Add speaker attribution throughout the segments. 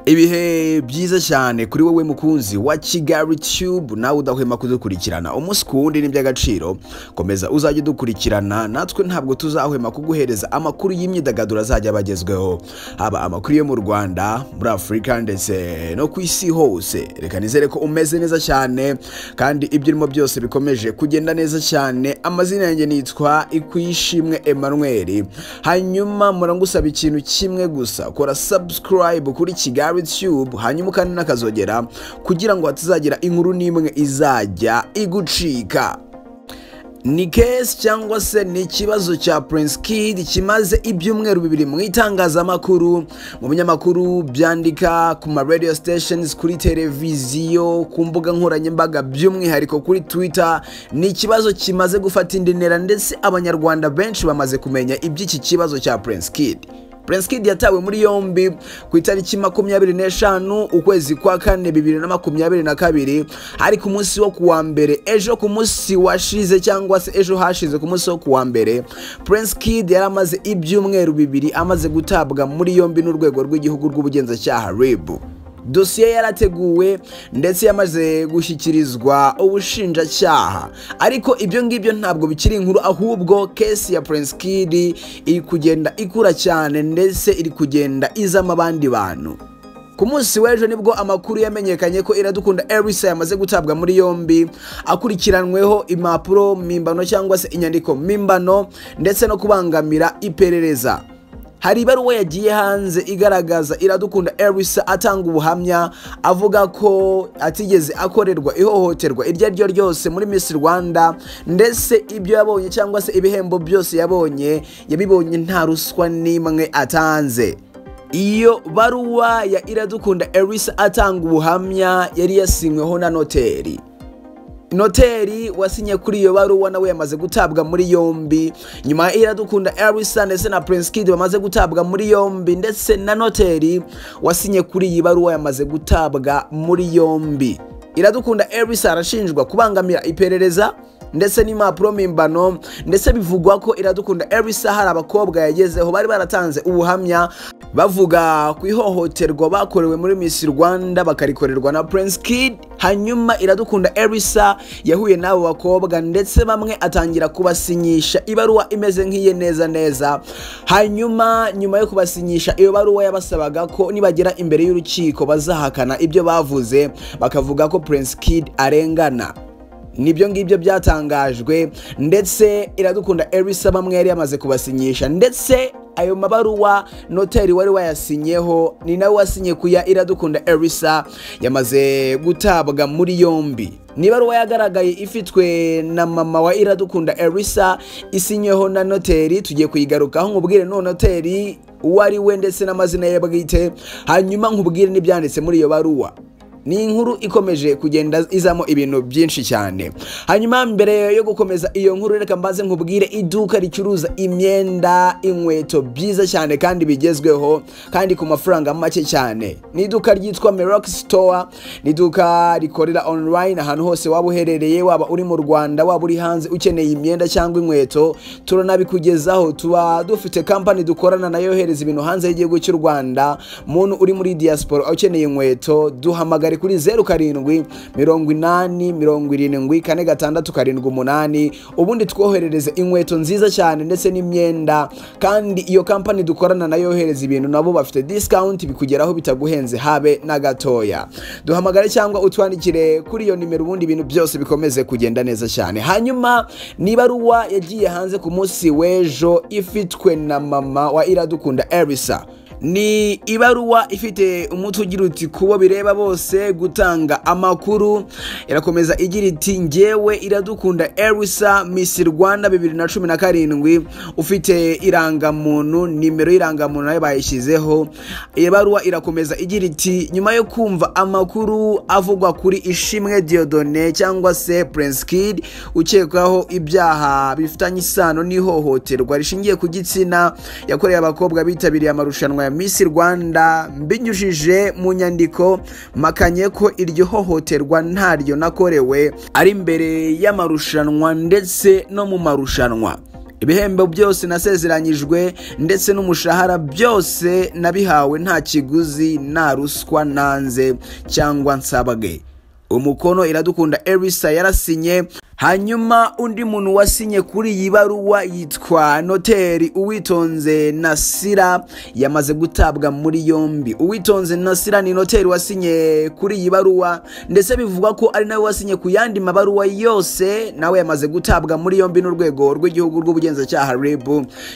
Speaker 1: Ibihe byiza cyane kuri wowe mukunzi wa Kigali Tube nawe udahwema kudukurikirana umunsi ku wundi n'iby'agaciro. Komeza uzajye dukurikirana, natwe ntabwo tuzahwema kuguhereza amakuru y'imyidagaduro azajya bagezweho, haba amakuru yo mu Rwanda, muri Afurika ndetse no ku isi hose. Reka nizere ko umeze neza cyane kandi ibyo urimo byose bikomeje kugenda neza cyane. Amazina yanjye nitwa Ikwishimwe Emmanuel. Hanyuma murangusaba ikintu kimwe gusa, kora subscribe kuri Kigali Tube, hanyuma kandi nakazogera kugira ngo hatazagira inkuru n'imwe izajya igucika. Ni case cyangwa se ni ikibazo cya Prince Kid kimaze ibyumweru bibiri mu itangazamakuru, mu binyamakuru byandika, ku ma radio stations, kuri televiziyo, ku mbuga nkoranyambaga, by'umwihariko kuri Twitter. Ni ikibazo kimaze gufata indi ntera ndetse abanyarwanda benshi bamaze kumenya iby'iki kibazo cya Prince Kid. Prince Kid yatawe muri yombi ku itariki 25 ukwezi kwa 4 2022, hari ku munsi wo kuwa mbere. Ejo ku munsi washize cyangwa se ejo hashize ku munsi wo kuwa mbere, Prince Kid yaramaze ibyumweru bibiri amaze gutabwa muri yombi n'urwego rw'igihugu rw'ubugenzacyaha RIB. Dosiye yarateguwe ndetse yamaze gushyikirizwa ubushinjacyaha, ariko ibyo ngibyo ntabwo bikiri inkuru, ahubwo case ya Prince Kid iri kugenda ikura cyane ndetse iri kugenda izama abandi bantu. Ku munsi w'ejo nibwo amakuru yamenyekanye ko Iradukunda Elisa yamaze gutabwa muri yombi akurikiranweho impapuro mpimbano cyangwa se inyandiko mpimbano ndetse no kubangamira iperereza. Hari ibaruwa yagiye hanze igaragaza Iradukunda Elisa atanga ubuhamya avuga ko atigeze akorerwa ihohoterwa iryo ari ryo ryose muri Miss Rwanda, ndetse ibyo yabonye cyangwa se ibihembo byose yabibonye nta ruswa n'imwe atanze. Iyo baruwa ya Iradukunda Elisa atanga ubuhamya yari yasinyweho na noteri. Noteri wasinye kuri iyo baruwa nawe yamaze gutabwa muri yombi. Nyuma Iradukunda Elisa ndetse na Prince Kid bamaze gutabwa muri yombi, ndetse na noteri wasinye kuri iyi baruwa yamaze gutabwa muri yombi. Iradukunda Elisa arashinjwa kubangamira iperereza ndetse n'impapuro mpimbano, ndetse bivugwa ko Iradukunda Elisa hari abakobwa yagezeho bari baratanze ubuhamya bavuga ku ihohoterwa bakorewe muri Miss Rwanda bakarikorerwa na Prince Kid. Hanyuma Iradukunda Elisa yahuye n'abo bakobwa ndetse bamwe atangira kubasinyisha ibaruwa imeze nk'iye neza. Hanyuma nyuma yo kubasinyisha iyo baruwa yabasabaga ko nibagera imbere y'urukiko bazahakana ibyo bavuze, bakavuga ko Prince Kid arengana. Nibyo ngibyo byatangajwe, ndetse Iradukunda Elisa bamwe yari yamaze kubasinyisha, ndetse ayo mabaruwa noteri wari wayasinyeho ni nawe wasinye kuya Iradukunda Elisa yamaze gutabwa muri yombi. Ni baruwa yagaragaye ifitwe na mama wa Iradukunda Elisa isinyeho na noteri. Tugiye kuyigarukaho nkubwire no noteri uwari we ndetse n'amazina ye bwite, hanyuma nkubwire n'ibyanditse muri iyo baruwa. Ni inkuru ikomeje kugenda izamo ibintu byinshi cyane. Hanyuma mbere yo gukomeza iyo nkuru, reka mbaze nkubwire iduka ricuruza imyenda, inkweto byiza cyane kandi bigezweho kandi ku mafaranga make cyane. Ni iduka ryitwa Merox Store. Ni iduka rikorera online ahantu hose waba uherereye, waba uri mu Rwanda, waba uri hanze ukeneye imyenda cyangwa inkweto, turanabikugezaho. Tuba dufite company dukorana nayo yohereza ibintu hanze y'igihugu cy'u Rwanda. Muntu uri muri diaspora ukeneye inkweto, duhamagare kuri 0780704678, ubundi twoherereze inkweto nziza cyane ndetse n'imyenda. Kandi iyo company dukorana nayo yohereza ibintu nabo bafite discount, bikugeraho bitaguhenze habe na gatoya. Duhamagare cyangwa utwandikire kuri iyo nimero, ubundi ibintu byose bikomeze kugenda neza cyane. Hanyuma ni baruwa yagiye hanze ku munsi w'ejo ifitwe na mama wa Iradukunda Elisa. Ni ibaruwa ifite umutwe ugira uti kubo bireba bose gutanga amakuru. Irakomeza igira iti ngewe Iradukunda Elisa Miss Rwanda 2017 ufite irangamuntu, nimero y'irangamuntu nayo bayishyizeho. Ibaruwa irakomeza igira iti nyuma yo kumva amakuru avugwa kuri Ishimwe Dieudonné cyangwa se Prince Kid ukekwaho ibyaha bifitanye isano n'ihohoterwa rishingiye ku gitsina yakoreye abakobwa bitabiriye amarushanwa ya Miss Rwanda, mbinyujije mu nyandiko makanye ko iryo hohoterwa ntaryo nakorewe ari imbere y'amarushanwa ndetse no mu marushanwa. ibihembo byose nasezeranyijwe ndetse n'umushahara byose nabihawe nta kiguzi, nta ruswa nanze cyangwa nsabage. Umukono Iradukunda Elisa yarasinye. Hanyuma undi muntu wasinye kuri iyi baruwa yitwa Noteri Uwitonze Nasira, yamaze gutabwa muri yombi. Uwitonze Nasira ni noteri wasinye kuri iyi baruwa, ndetse bivugwa ko ari nawe wasinye ku yandi mabaruwa yose, nawe yamaze gutabwa muri yombi n'urwego rw'igihugu rw'ubugenzacyaha RIB.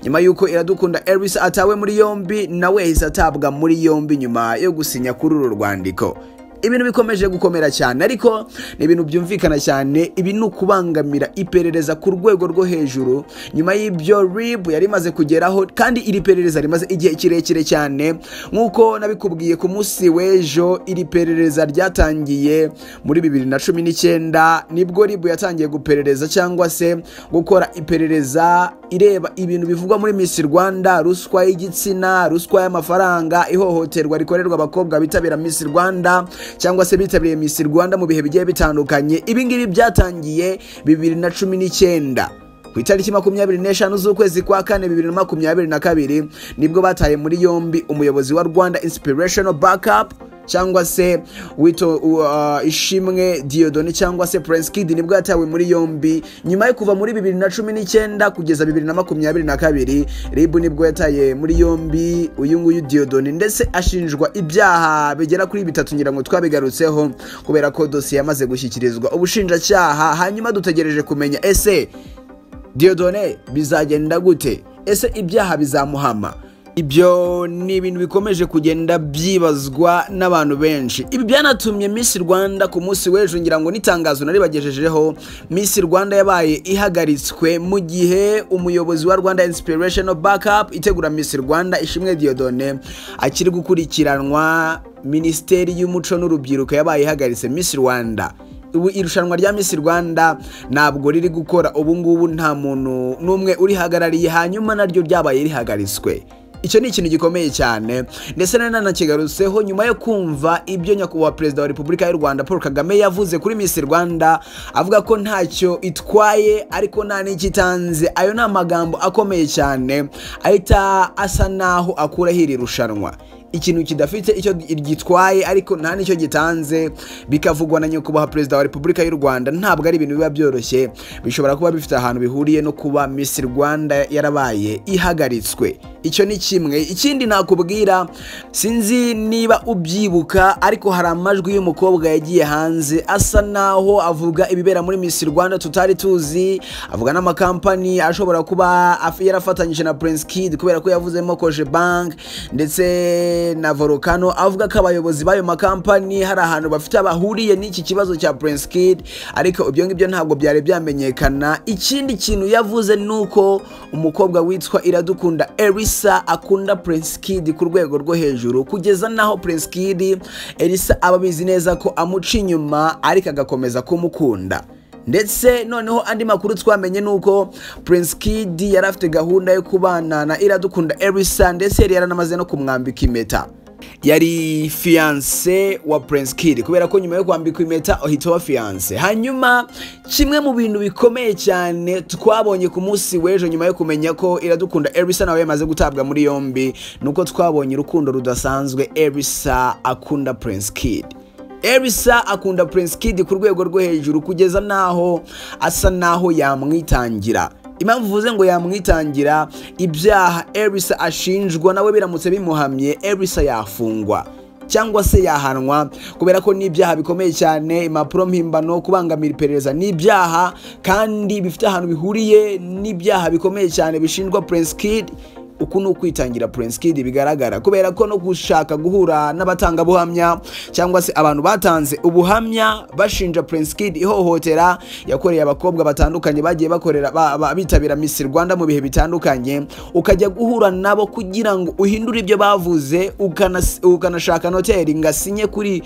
Speaker 1: Nyuma yuko Iradukunda Elisa atawe muri yombi, nawe yahise atabwa muri yombi nyuma yo gusinya kuri uru rwandiko. Ibintu bikomeje gukomera cyane, ariko ni ibintu byumvikana cyane. Ibi ni ukubangamira iperereza ku rwego rwo hejuru. Nyuma y'ibyo RIB yari imaze kugeraho, kandi iri perereza rimaze igihe kirekire cyane. Nk'uko nabikubwiye ku munsi w'ejo, iri perereza ryatangiye muri 2019 nibwo RIB yatangiye guperereza cyangwa se gukora iperereza ireba ibintu bivugwa muri Miss Rwanda, ruswa y'igitsina, ruswa y'amafaranga, ihohoterwa rikorerwa abakobwa bitabira Miss Rwanda cyangwa se bitabiriye Miss Rwanda mu bihe bigiye bitandukanye. Ibi ngibi byatangiye 2019 ku itariki 25 z'ukwezi kwa 4 2022 nibwo bataye muri yombi umuyobozi wa Rwanda Inspirational Backup cyangwa se Ishimwe Dieudonné cyangwa se Prince Kid, nibwo yatawe muri yombi nyuma yo kuva muri 2019 kugeza 2022. RIB nibwo yataye muri yombi uyu nguyu Dieudonné, ndetse ashinjwa ibyaha bigera kuri 3 ngira ngo twabigarutseho, kubera ko dosiye yamaze gushyikirizwa ubushinjacyaha. Hanyuma dutegereje kumenya ese Dieudonné bizagenda gute, ese ibyaha bizamuhama. Ibyo ni ibintu bikomeje kugenda byibazwa n'abantu benshi. Ibi byanatumye Miss Rwanda ku munsi w'ejo, ngira ngo nitangazo nari bagejejeho, Miss Rwanda yabaye ihagaritswe mu gihe umuyobozi wa Rwanda Inspirational Backup itegura Miss Rwanda Ishimwe Dieudonné akiri gukurikiranwa. Minisiteri y'Umuco n'Urubyiruko yabaye ihagaritse Miss Rwanda. Ubu irushanwa rya Miss Rwanda ntabwo riri gukora ubu ngubu, nta muntu n'umwe uri hagarariye, hanyuma naryo ryabaye rihagaritswe. Icyo ni ikintu gikomeye cyane, ndetse nanakigarutseho nyuma yo kumva ibyo nyakubahwa Perezida wa Repubulika y'u Rwanda Paul Kagame yavuze kuri Miss Rwanda, avuga ko ntacyo itwaye ariko nta n'ikitanze. Ayo ni amagambo akomeye cyane, ahita asa naho akura hiri rushanwa. Ikintu kidafite icyo gitwaye ariko nta nicyo gitanze, bikavugwa na nyakubahwa Perezida wa Repubulika y'u Rwanda, ntabwo ari ibintu biba byoroshye. Bishobora kuba bifite ahantu bihuriye no kuba Miss Rwanda yarabaye ihagaritswe. Icyo ni kimwe. Ikindi nakubwira, sinzi niba ubyibuka, ariko hari amajwi y'umukobwa yagiye hanze asa naho avuga ibibera muri Miss Rwanda tutari tuzi, avuga n'amakampani ashobora kuba yarafatanyije na Prince Kid, kubera ko yavuzemo Cogebanque ndetse na Volcano. Avuga ko abayobozi b'ayo makampani hari ahantu bafite abahuriye n'iki kibazo cya Prince Kid, ariko ibyo ngibyo ntabwo byari byamenyekana. Ikindi kintu yavuze nuko umukobwa witwa Iradukunda Elisa akunda Prince Kid ku rwego rwo hejuru, kugeza naho Prince Kid Elisa ababizi neza ko amuca inyuma ariko agakomeza kumukunda. Ndetse noneho andi makuru twamenye nuko Prince Kid yari afite gahunda yo kubana na Iradukunda Elisa, ndetse yari yaranamaze no kumwambika impeta. Yari fiancé wa Prince Kid, kubera ko nyuma yo kwambika impeta ohita wa fiancé. Hanyuma kimwe mu bintu bikomeye cyane twabonye ku munsi w'ejo, nyuma yo kumenya ko Iradukunda Elisa nawe yamaze gutabwa muri yombi, nuko twabonye urukundo rudasanzwe Elisa akunda Prince Kid. Elisa akunda Prince Kid ku rwego rwo hejuru, kugeza naho asa naho yamwitangira. Impamvu vuze ngo yamwitangira, ibyaha Elisa ashinjwa nawe biramutse bimuhamye, Elisa yafungwa cyangwa se yahanwa, kubera ko n'ibyaha bikomeye cyane. Impapuro mpimbano, kubangamira iperereza n'ibyaha, kandi bifite ahantu bihuriye n'ibyaha bikomeye cyane bishinjwa Prince Kid. Uku ni ukwitangira Prince Kid bigaragara, kubera ko no gushaka guhura n'abatangabuhamya cyangwa se abantu batanze ubuhamya bashinja Prince Kid ihohotera yakoreye abakobwa batandukanye bagiye bakorera bitabira Miss Rwanda mu bihe bitandukanye, ukajya guhura nabo kugira ngo uhindure ibyo bavuze, ukanashaka noteri ngasinye kuri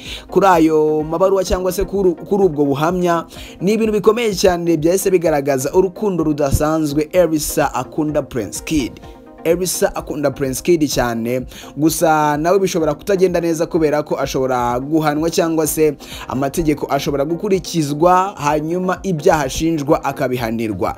Speaker 1: ayo mabaruwa cyangwa se kuri ubwo buhamya. Ni ibintu bikomeye cyane byahise bigaragaza urukundo rudasanzwe Elisa akunda Prince Kid. Elisa akunda Prince Kid cyane, gusa nawe bishobora kutagenda neza, kubera ko ashobora guhanwa cyangwa se amategeko ashobora gukurikizwa, hanyuma ibyaha ashinjwa akabihanirwa.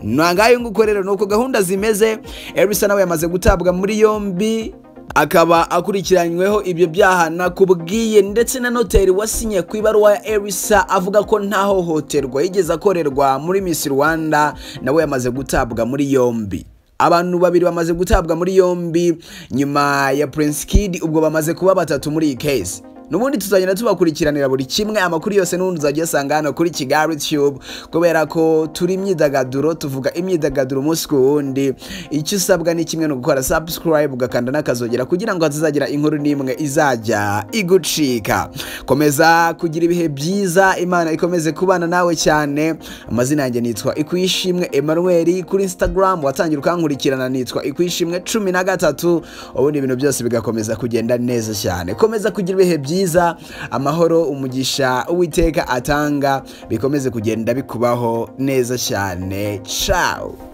Speaker 1: nangaye nguko rero nuko gahunda zimeze. Elisa nawe yamaze gutabwa muri yombi, akaba akurikiranyweho ibyo byaha nakubwiye, ndetse na noteri wasinye ku ibaruwa ya Elisa avuga ko nta hohoterwa yigeze akorerwa muri Miss Rwanda nawe yamaze gutabwa muri yombi. Abantu babiri bamaze gutabwa muri yombi nyuma ya Prince Kid, ubwo bamaze kuba batatu muri iyi case. Nubundi tuzagenda tubakurikiranira buri kimwe, amakuru yose n'undi uzagiye usanga hano kuri Kigali Tube, kubera ko turi imyidagaduro, tuvuga imyidagaduro umunsi ku wundi. Icyo usabwa ni kimwe no gukora subscribe ugakanda n'akazogera kugira ngo hatazagira inkuru n'imwe izajya igucika. Komeza kugira ibihe byiza, Imana ikomeze kubana nawe cyane. Amazina yanjye nitwa Ikwishimwe Emmanuel, kuri Instagram watangira ukankurikirana nitwa Ikwishimwe 13, ubundi ibintu byose bigakomeza kugenda neza cyane. Komeza kugira ibihe byiza, amahoro, umugisha Uwiteka atanga bikomeze kugenda bikubaho neza cyane. Ciao.